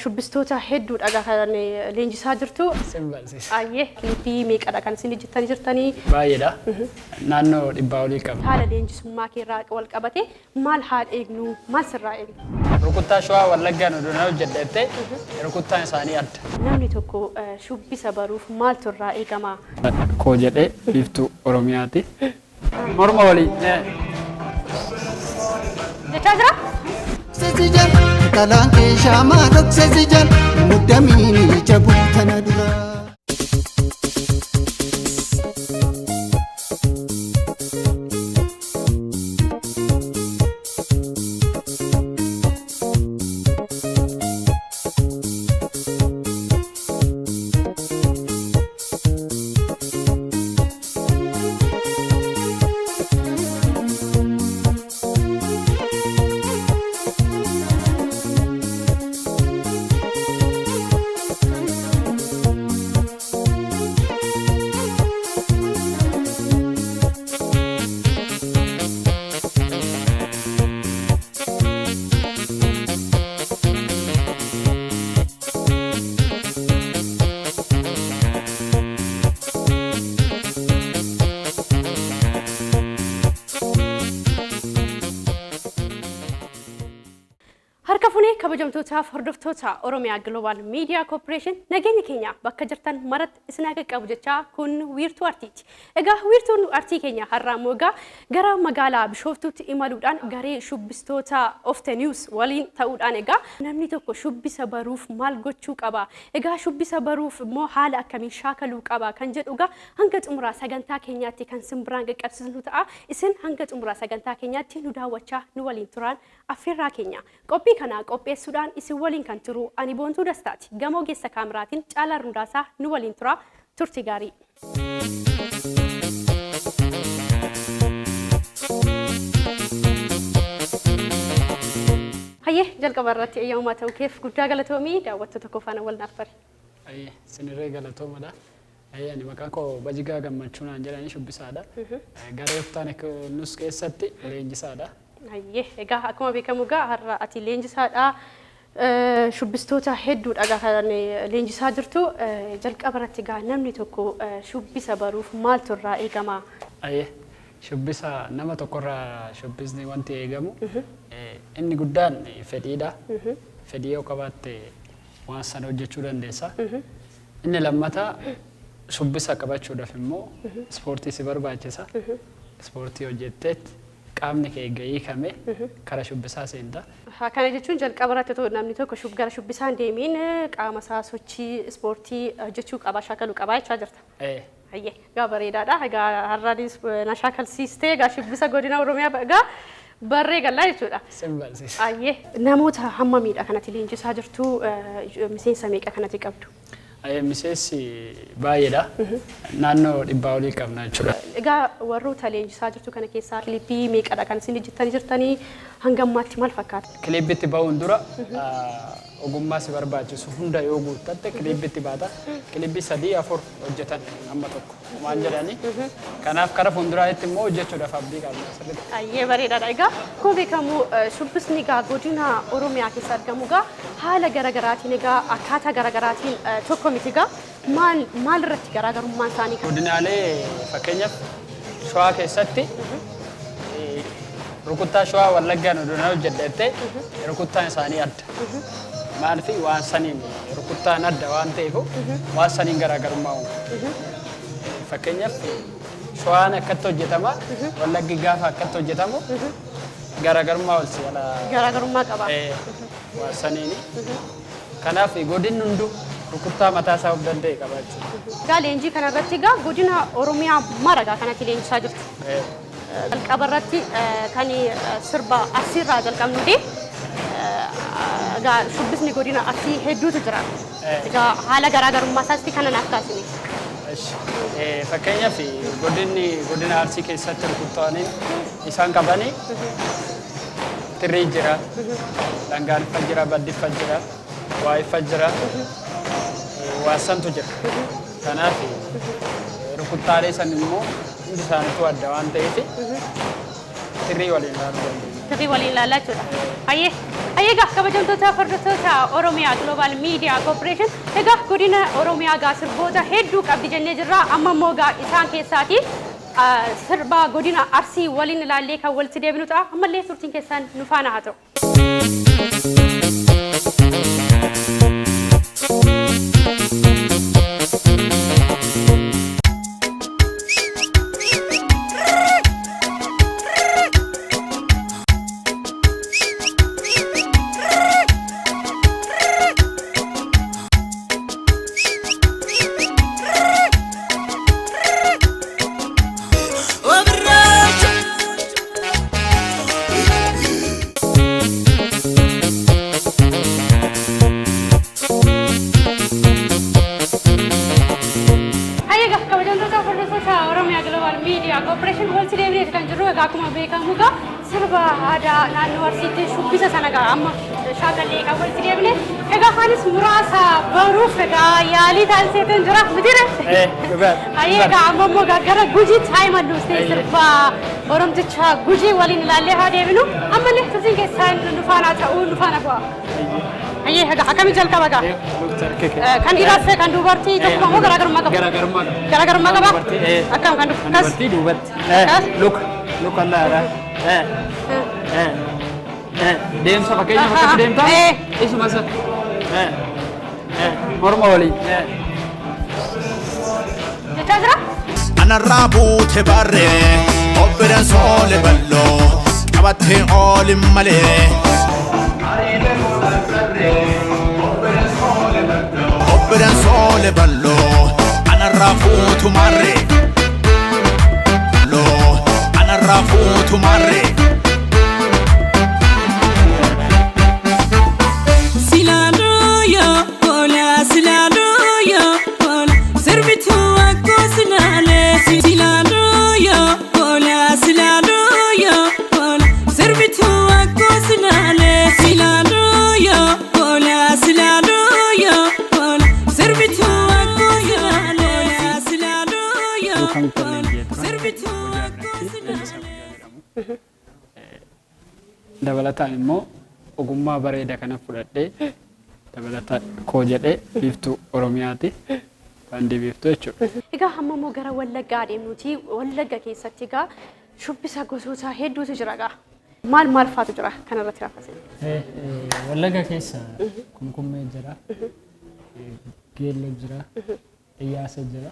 Shubbistoota hedduudha kan leenjisaa jirtu. Ayyee kilipii meeqadha kan isin hojjettanii jirtanii? Baay'eedha. Naannoo dhibbaa olii qaba. Haala leenjisummaa keerraa wal qabate maal haa eegnu maal sirraa eegnu? Rukuttaa Shawaa Wallaggaan oduu hojjedhettee rukuttaan isaanii adda. Namni tokko shubbisa baruuf maaltu irraa eegama? Koo jedhee biiftuu Oromiyaati. Morma walii. Jechaa jira? Sezijan kalaan keeshaa maadok sezijan muddamiini jabuu tana dura. Harkafune kabajamtootaaf hordoftoota Oromiyaa Global Media Corporation nageenya keenya bakka jirtan maratti isin akka qabu jechaa kun wiirtuu artiiti. Egaa wiirtuun artii keenya har'aa immoo gara magaalaa Bishooftuutti imaluudhaan garee shubbistoota of the news waliin ta'uudhaan egaa namni tokko shubbisa baruuf maal gochuu qaba? Egaa shubbisa baruuf immoo haala akkamiin shaakaluu qaba kan jedhu hanga xumuraa sagantaa keenyaatti kan simbiraan qaqqabsiisnu ta'a. Isin hanga xumuraa sagantaa keenyaatti nu daawwachaa nu waliin turaan affeerraa keenya. Qophii kana qopheessuudhaan isin waliin kan turu ani Boontuu Dastaati. Gamoo geessa kaameraatiin Caalaa Rundaasaa nu waliin tura. Turtii gaarii. Hayyee jalqaba irratti eeyyamamaa ta'uu keef guddaa galatoomii daawwattoota koo faana wal naaf bari. Hayyee sinirree galatoomadha. Ani maqaan koo Bajigaa Gammachuu naan jedhanii shubbisaadha. Garee Uftaan Nus keessatti leenjisaadha. Hayyee egaa akkuma beekamu har'a ati leenjisaadha. Shubbistoota hedduudha kan leenjisaa jirtu. Jalqaba irratti namni tokko shubbisa baruuf maaltu irraa eegama? Hayyee shubbisa nama tokkorraa shubbisni wanti eegamu inni guddaan fedhiidha. Fedhii yoo qabaatte waan sana hojjechuu dandeessa. Inni lammataa shubbisa qabachuudhaaf immoo ispoortii si barbaachisa. Ispoortii hojjetteet qaamni kee gahii kame kara shubbisaa seenta. Kana jechuun jalqaba irratti namni tokko gara shubbisaan deemiin qaama isaa sochii ispoortii hojjechuu qaba shaakaluu qaba jechaa jirta. Hayyee egaa bareedaadha. Egaa har'aanis na shaakalsiistee egaa shubbisa godina Oromiyaa egaa barree gallaa jechuudha. Simbalsiisa. Hayyee namoota hammamiidha kanatti leenjisaa jirtu? Miseensa meeqa kanatti qabdu? Miseensi baay'eedha. Naannoo dhibbaa olii qabna jechuudha. Egaa warroota leenjisaa jirtu kana keessaa kilipii meeqadha kan isin hojjettanii jirtanii hanga ammaatti maal fakkaata? Kilipitti ba'uun dura ogummaa si barbaachisu hunda yoo guuttatte kilipitti baata. Kilipii 3-4 hojjetan amma tokko waan jedhani. Kanaaf kara fuulduraatti immoo hojjechuudhaaf abdii qabna sirriitti. Hayyee bareedaadha. Egaa akkuma beekamu shubbisni godina Oromiyaa keessa argamu haala garaagaraatiin akkaataa garaagaraatiin tokko miti maal irratti garaagarummaan isaanii? Godinaalee fakkeenyaaf Shawaa keessatti rukuttaa Shawaa Wallaggaan oduu hojjedhettee rukuttaan isaanii adda. Maaliif waan saniin rukuttaan adda waan ta'eef waan saniin garaagarummaa uumu. Fakkeenyaaf Shawaan akkatti hojjetama Wallaggi gaafa akkatti hojjetamu garaagarummaa wal si'ala. Garaagarummaa qaba. Waan saniini. Kanaaf godinni hunduu rukuttaa mataa isaa of danda'e qabaachuu. Egaa leenjii kanarratti godina Oromiyaa maragaa kanatti leenjisaa jirtu. Jalqaba irratti kan sirba Arsiirraa jalqabnuti. Egaa shubbisni godina Arsii hedduutu jira. Egaa haala garaagarummaa isaatti kana naaf kaasini. Fakkeenyaaf godina Arsii keessatti rukuttaawwan isaan qabanii tirrii jira, dhangaaniffa jira, baddiffa jira, waa'iffa jira, waasantu jira. Kanaaf rukuttaalee san immoo hundi isaaniitu adda waan ta'eef tirrii waliin ilaaluu dandeenya. sirrii waliin ilaalaa jechuudha. Egaa kabajamtoota hordoftoota Oromiyaa Global Media Corporation egaa godina Oromiyaa gaa sirboota hedduu qabdi jennee jirra. Amma immoo gaa isaan keessaati sirba godina Arsii waliin ilaallee kan walitti deebinu ta'a. Ammallee turtiin keessan nu faana haa ta'u. Akkuma beekamu gaa sirba aadaa naannoo Arsiitti shubbisa sana gaa amma shaakallee kan walitti deebine egaa anis muraasa baruuf egaa yaalii taasiseetan jira mitire. Egaa amma immoo gara Gujiitti haa imallu sirba Oromticha Gujii waliin ilaallee haa deebinu ammallee turtiin keessaan nu faana ta'uu nu faana bu'a. Egaa akkamii jalqaba gaa? Kan dhiiraas kan dubartii tokkuma moo garaagarummaa qaba? Garaagarummaa qaba? Akkam kan dubartii duubatti. Look allora. Deemsa fakkeenya bakka deemtaa? Isuma isa. Morma walii. Jechaa jira? Anarraa buute barree obbiran soole balloo qabattee oolin malee. Obbiran soole balloo anarraa fuutu marree. Rafuutu marree. Silaalooyo oola silaalooyo oola sirbituu akkoo silaalee. Silaalooyo oola silaalooyo oola sirbituu akkoo silaalee. Silaalooyo oola silaalooyo oola sirbituu akkoo silaalee. Silaalooyo oola sirbituu akkoo silaalee. Dabalataan immoo ogummaa bareedaa kana fudhadhee dabalataan koo jedhee biiftuu Oromiyaati. Baandii biiftuu jechuudha. Egaa amma immoo gara Wallaggaa adeemnuti. Wallagga keessatti egaa shubbisa gosoota hedduutu jira egaa. Maal faatu jira kanarratti raafasee? Wallagga keessa kumkummee jira. Geelloo jira. Iyyaasa jira.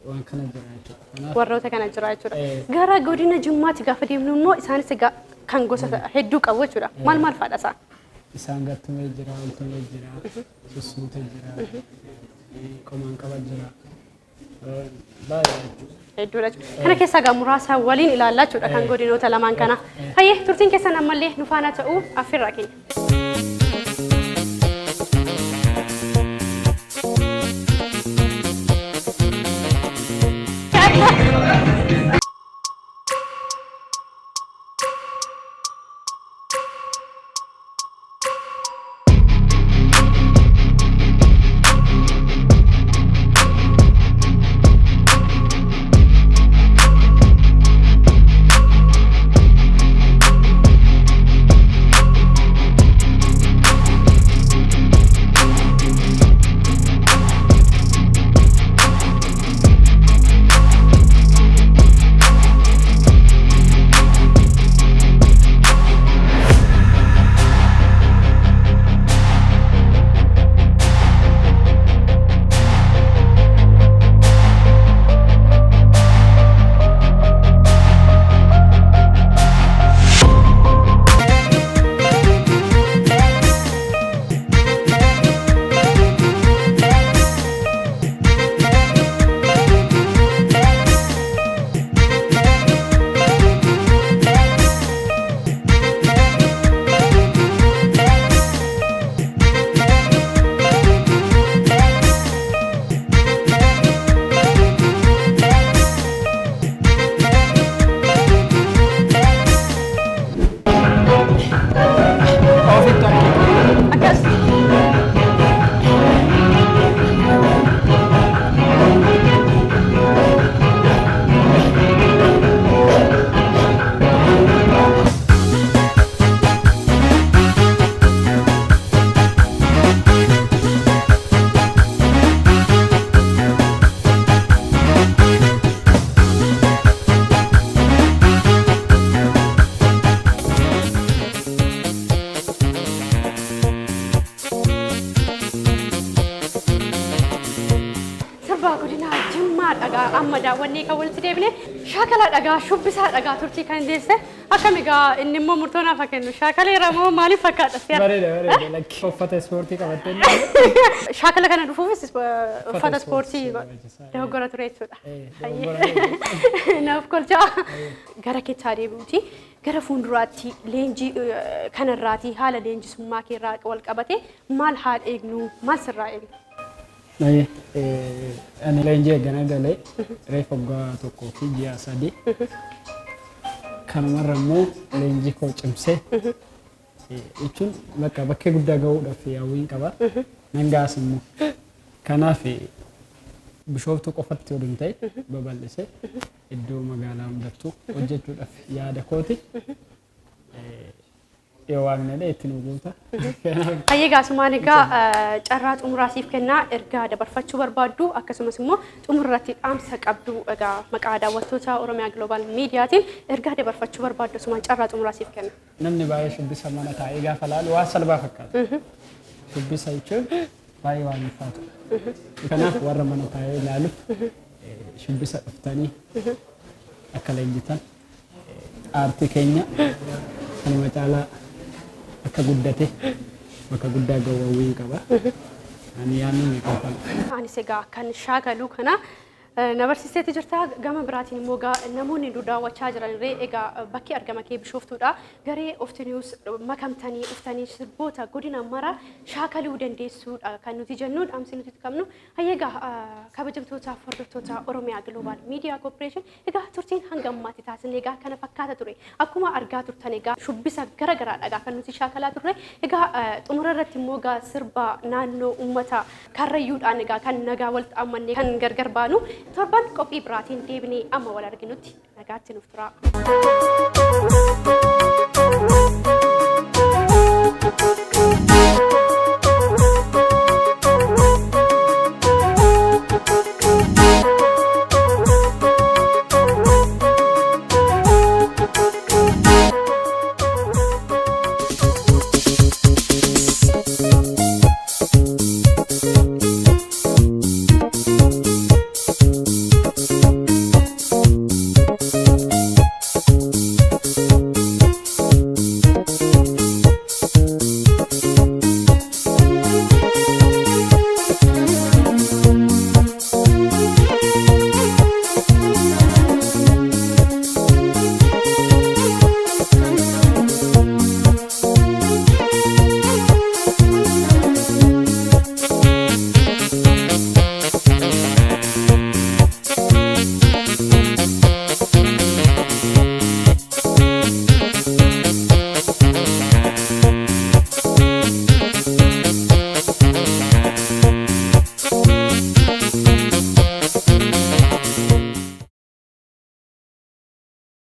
Waan kana jira jechuudha. Warroota kana jira jechuudha. Gara godina Jimmaatti gaafa deemnu immoo isaanis egaa kan gosa hedduu qabu jechuudha. Maal faadha isaa? Isaan gattumee jira, waltumee jira, sussuute jira, qomaan qaba jira. Baay'ee jechuudha. Hedduudha jechuudha. Kana keessaa egaa muraasa waliin ilaallaa jechuudha kan godinoota lamaan kana. Hayyee turtiin keessan ammallee nu faana ta'uu affirraa keenya. dhagaa amma daawwannee kan walitti deebine shaakala dhagaa shubbisaa dhagaa turtii kan deesse akkam egaa inni immoo murtoo naaf kennu shaakaleera moo maaliif fakkaata si'a bareeda lakki uffata ispoortii qabattee shaakala kana dhufuufis uffata ispoortii dogoggora ture jechuudha naaf kolchaa gara keettaa deebi'uuti gara fuulduraatti leenjii kanarraati haala leenjisummaa keerraa wal qabate maal haal eegnu maal sirraa eegnu ani leenjii eegana galee reef waggaa tokkoo fi ji'a sadii kanumarra immoo leenjii koo cimsee jechuun bakkee guddaa gahuudhaaf hawwiin qaba nan gaas immoo kanaaf bishooftuu qofatti waliin ta'e babal'isee iddoo magaalaa hundattuu hojjechuudhaaf yaada kooti yoo waaqnedha itti nu guuta. Hayyee gaasumaan egaa carraa xumuraasiif kennaa ergaa dabarfachuu barbaaddu akkasumas immoo xumurratti dhaamsa qabdu egaa maqaa daawwattoota Oromiyaa Global Miidiyaatiin ergaa dabarfachuu barbaaddu asumaan carraa xumuraasiif kenna. Namni baay'ee shubbisa mana taa'ee gaafa laalu waan salphaa fakkaata. Shubbisa jechuun baay'ee waan ulfaatu. Kanaaf warra mana taa'ee ilaaluuf shubbisa dhuftanii akka leenjitan aartii keenya kanuma caalaa akka guddate bakka guddaa gawwawwiin qaba. Ani yaadni ni qofan. Anis egaa kan shaakalu kana nabarsiiseeti jirta gama biraatiin immoo namoonni nu daawwachaa jiran illee egaa bakki argama kee Bishooftuudha garee oftinius makamtanii dhuftanii sirboota godina mara shaakaluu dandeessuudha kan nuti jennu dhaamsi nuti qabnu hayyeegaa kabajamtoota hordoftoota Oromiyaa Global Media Corporation egaa turtiin hanga ammaatti taasisne egaa kana fakkaata ture akkuma argaa turtan egaa shubbisa garaagaraadha kan nuti shaakalaa turre egaa xumura irratti immoo egaa sirba naannoo uummata karrayyuudhaan egaa kan nagaa walitti amannee kan gargar baanu torban qophii biraatiin deebinee amma wal arginutti nagaatti nuuf turaa.